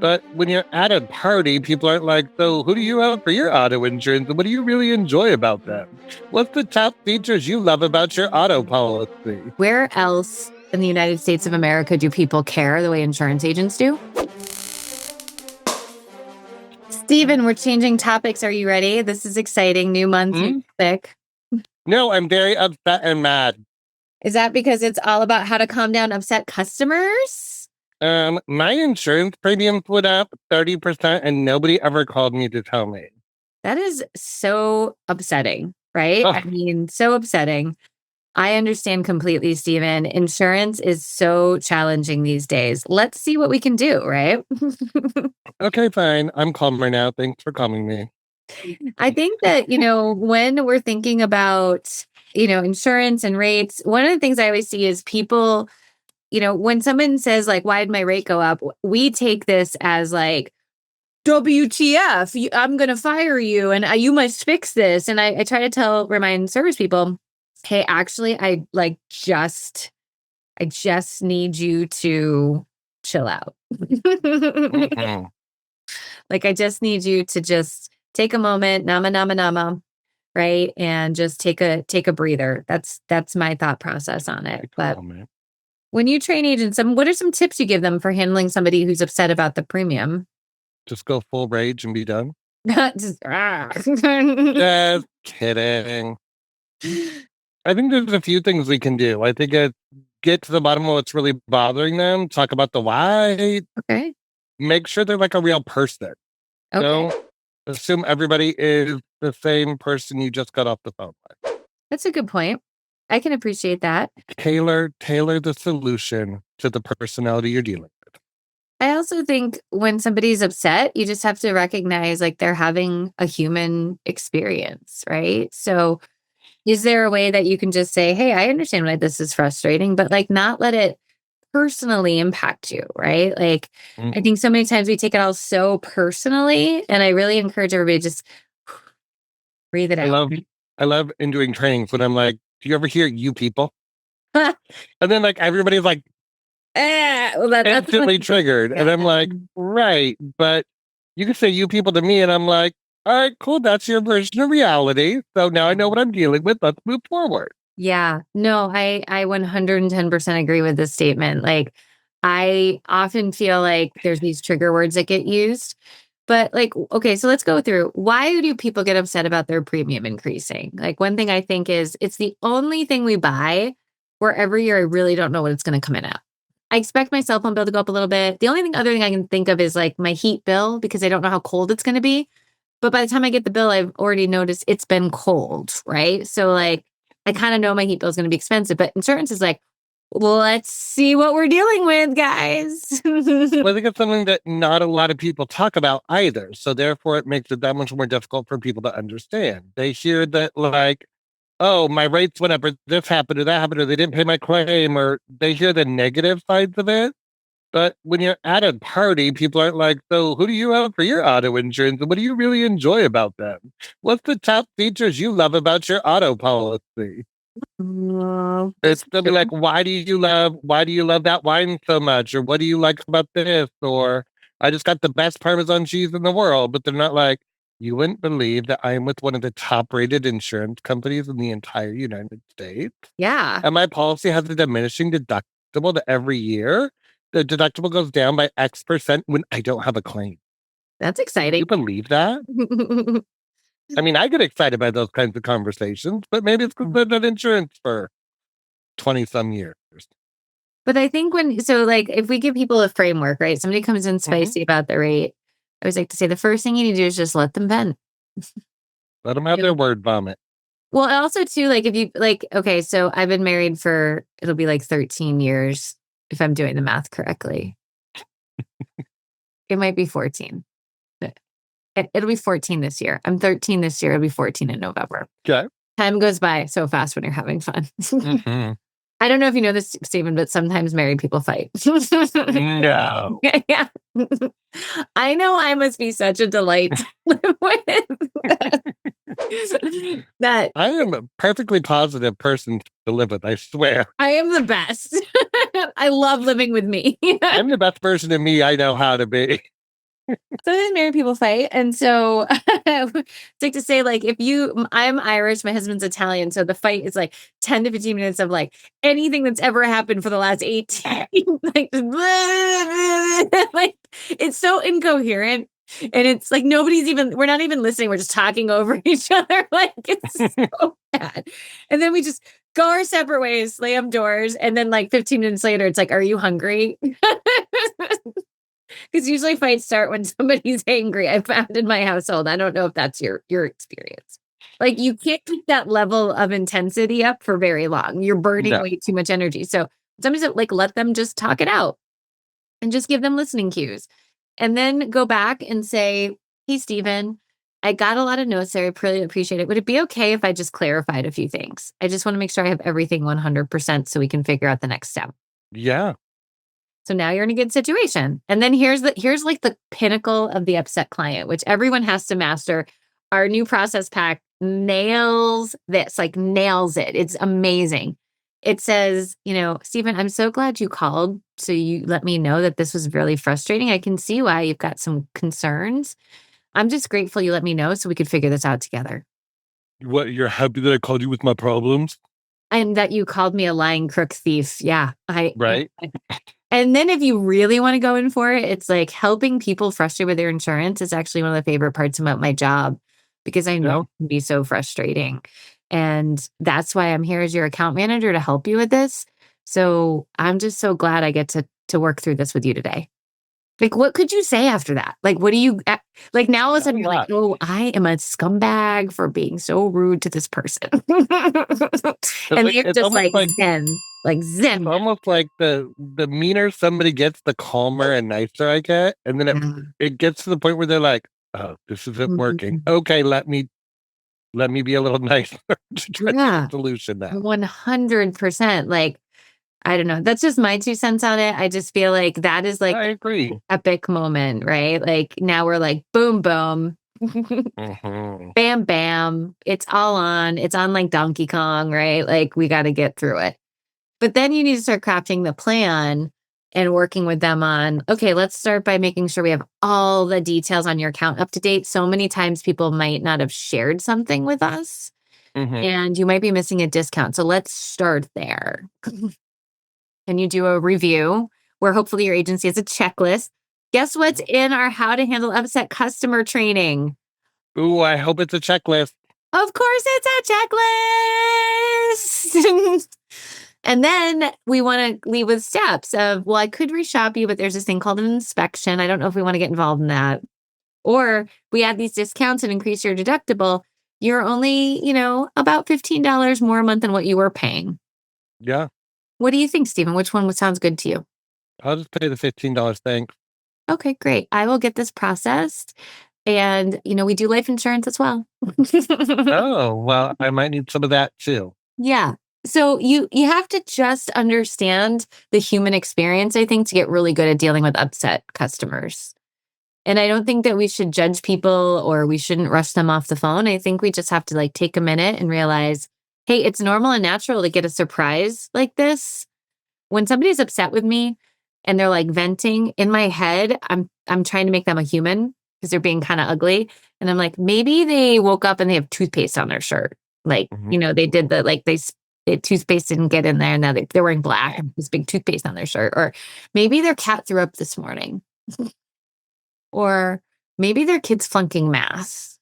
But when you're at a party, people aren't like, so who do you have for your auto insurance? And what do you really enjoy about them? What's the top features you love about your auto policy? Where else in the United States of America do people care the way insurance agents do? Steven, we're changing topics. Are you ready? This is exciting. New month, new topic. No, I'm very upset and mad. Is that because it's all about how to calm down upset customers? My insurance premiums went up 30% and nobody ever called me to tell me. That is so upsetting, right? Oh. I mean, so upsetting. I understand completely, Steven. Insurance is so challenging these days. Let's see what we can do, right? Okay, fine. I'm calmer now. Thanks for calming me. I think that, when we're thinking about, insurance and rates, one of the things I always see is people, when someone says like, why did my rate go up? We take this as like, WTF, I'm going to fire you and you must fix this. And I try to remind service people, hey, actually, I just need you to chill out. Mm-hmm. Like, I just need you to just take a moment, nama, nama, nama, right? And just take a breather. That's my thought process on it. But when you train agents, what are some tips you give them for handling somebody who's upset about the premium? Just go full rage and be done. Just kidding. I think there's a few things we can do. I think get to the bottom of what's really bothering them, talk about the why. Okay. Make sure they're like a real person. Okay. Don't assume everybody is the same person you just got off the phone with. That's a good point. I can appreciate that. Tailor the solution to the personality you're dealing with. I also think when somebody's upset, you just have to recognize like they're having a human experience, right? So is there a way that you can just say, hey, I understand why this is frustrating, but like not let it personally impact you, right? Like, I think so many times we take it all so personally, and I really encourage everybody to just breathe it out. I love in doing trainings when I'm like, do you ever hear you people? And then like everybody's like, that's instantly triggered. Yeah. And I'm like, right. But you can say you people to me and I'm like, all right, cool. That's your version of reality. So now I know what I'm dealing with. Let's move forward. Yeah, no, I 110% agree with this statement. Like, I often feel like there's these trigger words that get used. But like, okay, so let's go through. Why do people get upset about their premium increasing? Like, one thing I think is it's the only thing we buy where every year I really don't know what it's going to come in at. I expect my cell phone bill to go up a little bit. The other thing I can think of is like my heat bill because I don't know how cold it's going to be. But by the time I get the bill, I've already noticed it's been cold, right? So like, I kind of know my heat bill is going to be expensive, but insurance is like, well, let's see what we're dealing with, guys. Well, I think it's something that not a lot of people talk about either. So therefore, it makes it that much more difficult for people to understand. They hear that like, oh, my rates went up, or this happened, or that happened, or they didn't pay my claim, or they hear the negative sides of it. But when you're at a party, people aren't like, so who do you have for your auto insurance? And what do you really enjoy about them? What's the top features you love about your auto policy? It's gonna be like, why do you love that wine so much? Or what do you like about this? Or I just got the best Parmesan cheese in the world. But they're not like, you wouldn't believe that I am with one of the top rated insurance companies in the entire United States. Yeah. And my policy has a diminishing deductible that every year the deductible goes down by X% when I don't have a claim. That's exciting. You believe that? I mean, I get excited by those kinds of conversations, but maybe it's because I've done insurance for 20 some years. But I think if we give people a framework, right? Somebody comes in spicy about the rate. I always like to say the first thing you need to do is just let them vent. Let them have their word vomit. Well, also too, like if you okay, so I've been married for, it'll be like 13 years if I'm doing the math correctly. It might be 14. It'll be 14 this year. I'm 13 this year. It'll be 14 in November. Okay. Time goes by so fast when you're having fun. I don't know if you know this, Stephen, but sometimes married people fight. No. Yeah. I know I must be such a delight to live with. That I am a perfectly positive person to live with, I swear. I am the best. I love living with me. I'm the best version of me I know how to be. Sometimes married people fight. And so it's like to say, like, I'm Irish, my husband's Italian. So the fight is like 10 to 15 minutes of like anything that's ever happened for the last 18, like, like it's so incoherent. And it's like we're not even listening. We're just talking over each other. Like it's so bad. And then we just go our separate ways, slam doors. And then like 15 minutes later, it's like, are you hungry? Because usually fights start when somebody's angry. I found in my household. I don't know if that's your experience. Like you can't keep that level of intensity up for very long. You're burning No. way too much energy. So sometimes like let them just talk it out and just give them listening cues. And then go back and say, hey, Stephen, I got a lot of notes there. I really appreciate it. Would it be okay if I just clarified a few things? I just want to make sure I have everything 100% so we can figure out the next step. Yeah. So now you're in a good situation. And then here's like the pinnacle of the upset client, which everyone has to master. Our new process pack nails this, like nails it. It's amazing. It says, Stephen, I'm so glad you called. So you let me know that this was really frustrating. I can see why you've got some concerns. I'm just grateful you let me know so we could figure this out together. What, you're happy that I called you with my problems? And that you called me a lying crook thief. Yeah. Right? And then if you really want to go in for it, it's like helping people frustrated with their insurance is actually one of the favorite parts about my job because I know Yeah. it can be so frustrating. And that's why I'm here as your account manager to help you with this. So I'm just so glad I get to work through this with you today. Like, what could you say after that? Like, what do you like now all of a sudden you're like, oh, I am a scumbag for being so rude to this person. And they're It's just almost like zen, like it's zen. almost like the meaner somebody gets, the calmer and nicer I get. And then Yeah. it gets to the point where they're like, oh, this isn't working. Mhm. Okay, let me be a little nicer to try to get Yeah, a solution now. 100%. Like, I don't know. That's just my 2 cents on it. I just feel like that is like I the agree. epic moment, right? Like now we're like boom, boom, Hmm. bam, bam. It's all on. It's on like Donkey Kong, right? Like we got to get through it. But then you need to start crafting the plan and working with them on, okay, let's start by making sure we have all the details on your account up to date. So many times people might not have shared something with us Hmm. and you might be missing a discount. So let's start there. And you do a review where hopefully your agency has a checklist. Guess what's in our how to handle upset customer training? Ooh, I hope it's a checklist. Of course, it's a checklist. And then we want to leave with steps of, well, I could reshop you, but there's this thing called an inspection. I don't know if we want to get involved in that. Or we add these discounts and increase your deductible. You're only, about $15 more a month than what you were paying. Yeah. What do you think, Stephen? Which one sounds good to you? I'll just pay the $15 thing. Okay, great. I will get this processed. And, we do life insurance as well. Oh, well, I might need some of that too. Yeah. So you have to just understand the human experience, I think, to get really good at dealing with upset customers. And I don't think that we should judge people or we shouldn't rush them off the phone. I think we just have to like take a minute and realize, hey, it's normal and natural to get a surprise like this. When somebody's upset with me and they're like venting in my head, I'm trying to make them a human because they're being kind of ugly. And I'm like, maybe they woke up and they have toothpaste on their shirt. Like, Mhm. they did the toothpaste didn't get in there and now they're wearing black and this big toothpaste on their shirt. Or maybe their cat threw up this morning. Or maybe their kid's flunking math.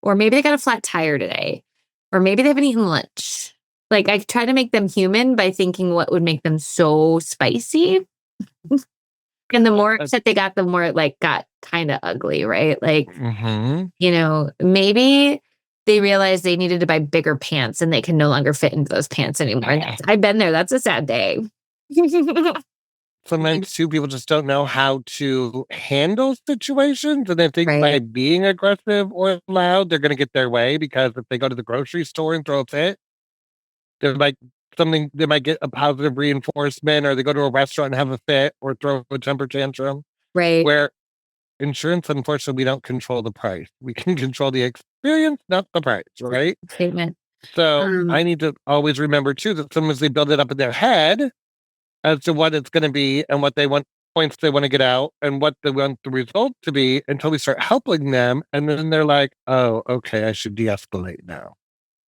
Or maybe they got a flat tire today. Or maybe they haven't eaten lunch. Like I try to make them human by thinking what would make them so spicy. And the more upset they got, the more it like got kind of ugly, right? Like, Mhm. maybe they realized they needed to buy bigger pants and they can no longer fit into those pants anymore. And I've been there. That's a sad day. Sometimes too, people just don't know how to handle situations, and they think by Right. being aggressive or loud, they're gonna get their way, because if they go to the grocery store and throw a fit, they might they might get a positive reinforcement, or they go to a restaurant and have a fit or throw a temper tantrum, Right. where insurance, unfortunately, we don't control the price. We can control the experience, not the price, right? Statement. So Um, I need to always remember too that sometimes they build it up in their head as to what it's gonna be and what they want points they want to get out and what they want the result to be until we start helping them. And then they're like, oh, okay, I should de-escalate now.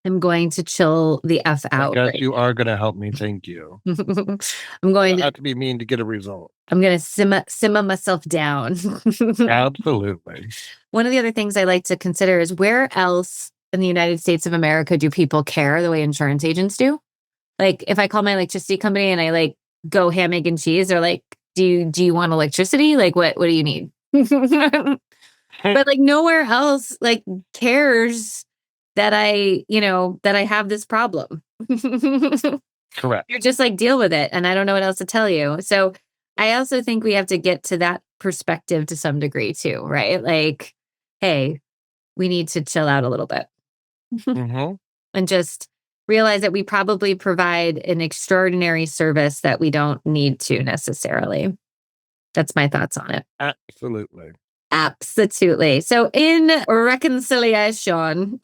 I'm going to chill the F out. I guess you are going to help me. Thank you. I'm going to have to be mean to get a result. I'm going to simmer myself down. Absolutely. One of the other things I like to consider is where else in the United States of America do people care the way insurance agents do? Like if I call my electricity company and I like go ham, egg, and cheese, they're like, do you want electricity? Like what do you need? But like nowhere else like cares that I have this problem. Correct. You're just like, deal with it. And I don't know what else to tell you. So I also think we have to get to that perspective to some degree too, right? Like, hey, we need to chill out a little bit. And just realize that we probably provide an extraordinary service that we don't need to necessarily. That's my thoughts on it. Absolutely. Absolutely. So in reconciliation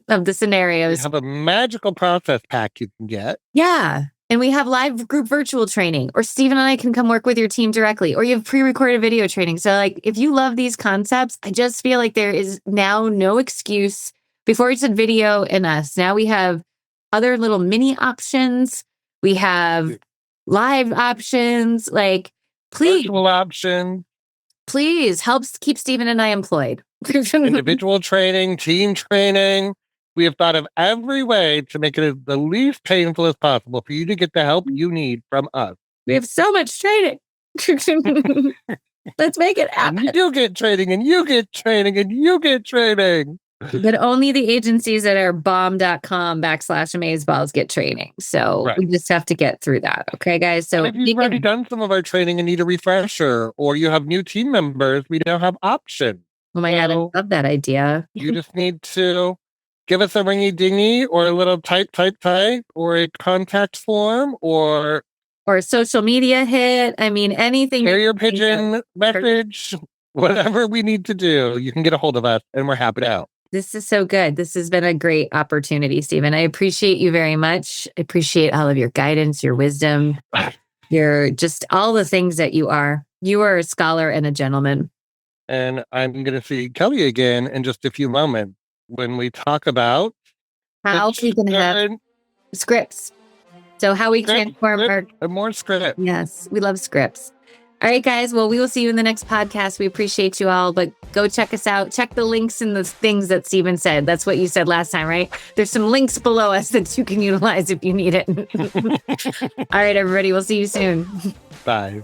of the scenarios, we have a magical process pack you can get. Yeah. And we have live group virtual training, or Stephen and I can come work with your team directly, or you have pre-recorded video training. So like, if you love these concepts, I just feel like there is now no excuse. Before we said video and us, now we have other little mini options. We have live options, like please. Virtual option. Please help keep Stephen and I employed. Individual training, team training. We have thought of every way to make it the least painful as possible for you to get the help you need from us. We have so much training. Let's make it happen. And you get training, and you get training, and you get training. But only the agencies that are bomb.com/amazeballs get training. So we just have to get through that. Okay, guys? So and if you've already done some of our training and need a refresher, or you have new team members, we now have options. Oh my God, I love that idea. You just need to give us a ringy dingy or a little type, or a contact form or a social media hit. I mean, anything. Carrier pigeon message, whatever we need to do, you can get a hold of us and we're happy to help. This is so good. This has been a great opportunity, Stephen. I appreciate you very much. I appreciate all of your guidance, your wisdom, your just all the things that you are. You are a scholar and a gentleman. And I'm going to see Kelly again in just a few moments when we talk about how we can have scripts. So how we transform our more script. Yes, we love scripts. All right, guys. Well, we will see you in the next podcast. We appreciate you all, but go check us out. Check the links in the things that Stephen said. That's what you said last time, right? There's some links below us that you can utilize if you need it. All right, everybody. We'll see you soon. Bye.